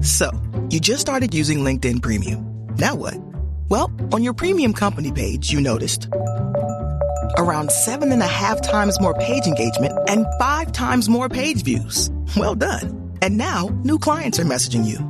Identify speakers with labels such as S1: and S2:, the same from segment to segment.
S1: So, you just started using LinkedIn Premium. Now what? Well, on your premium company page, you noticed around 7.5 times more page engagement and 5 times more page views. Well done. And now, new clients are messaging you.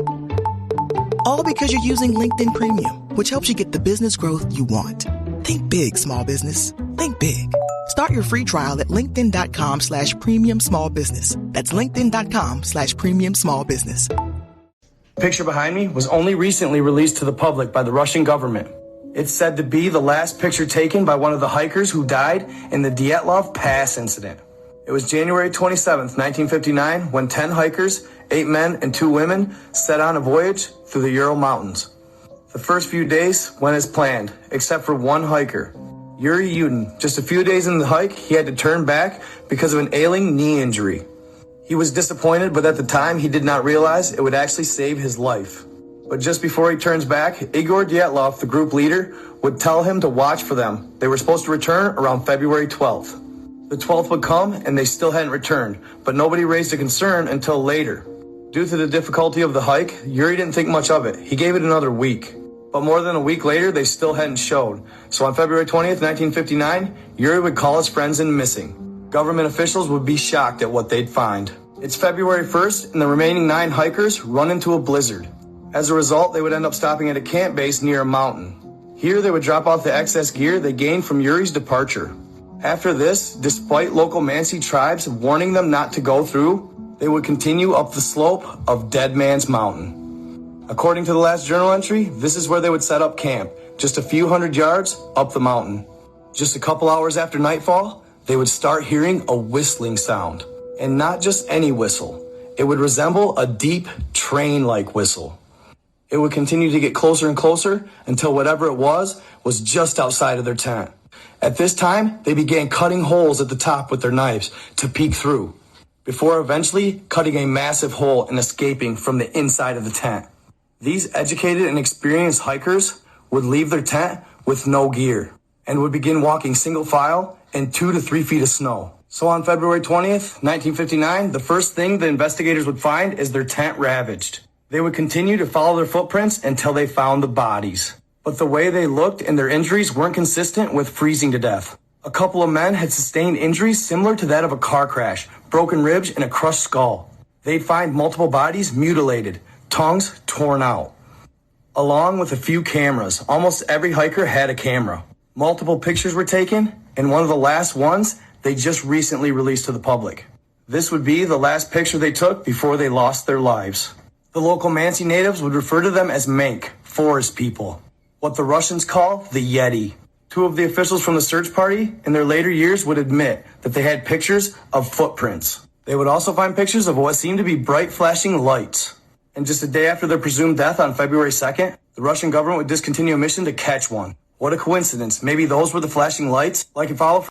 S1: All because you're using LinkedIn Premium, which helps you get the business growth you want. Think big, small business. Think big. Start your free trial at linkedin.com/premium small business. That's linkedin.com/premium small business.
S2: The picture behind me was only recently released to the public by the Russian government. It's said to be the last picture taken by one of the hikers who died in the Dyatlov Pass incident. It was January 27th, 1959, when 10 hikers, 8 men and 2 women, set on a voyage through the Ural Mountains. The first few days went as planned, except for one hiker, Yuri Yudin. Just a few days in the hike, he had to turn back because of an ailing knee injury. He was disappointed, but at the time, he did not realize it would actually save his life. But just before he turns back, Igor Dyatlov, the group leader, would tell him to watch for them. They were supposed to return around February 12th. The 12th would come, and they still hadn't returned, but nobody raised a concern until later. Due to the difficulty of the hike, Yuri didn't think much of it. He gave it another week. But more than a week later, they still hadn't showed. So on February 20th, 1959, Yuri would call his friends in missing. Government officials would be shocked at what they'd find. It's February 1st, and the remaining 9 hikers run into a blizzard. As a result, they would end up stopping at a camp base near a mountain. Here, they would drop off the excess gear they gained from Yuri's departure. After this, despite local Mansi tribes warning them not to go through, they would continue up the slope of Deadman's Mountain. According to the last journal entry, this is where they would set up camp, just a few hundred yards up the mountain. Just a couple hours after nightfall, they would start hearing a whistling sound. And not just any whistle. It would resemble a deep, train-like whistle. It would continue to get closer and closer until whatever it was just outside of their tent. At this time, they began cutting holes at the top with their knives to peek through, before eventually cutting a massive hole and escaping from the inside of the tent. These educated and experienced hikers would leave their tent with no gear and would begin walking single file in 2 to 3 feet of snow. So on February 20th, 1959, the first thing the investigators would find is their tent ravaged. They would continue to follow their footprints until they found the bodies. But the way they looked and their injuries weren't consistent with freezing to death. A couple of men had sustained injuries similar to that of a car crash, broken ribs, and a crushed skull. They'd find multiple bodies mutilated, tongues torn out. Along with a few cameras, almost every hiker had a camera. Multiple pictures were taken, and one of the last ones they just recently released to the public. This would be the last picture they took before they lost their lives. The local Mansi natives would refer to them as Mank, forest people, what the Russians call the Yeti. 2 of the officials from the search party in their later years would admit that they had pictures of footprints. They would also find pictures of what seemed to be bright flashing lights. And just a day after their presumed death on February 2nd, the Russian government would discontinue a mission to catch one. What a coincidence. Maybe those were the flashing lights. Like and follow.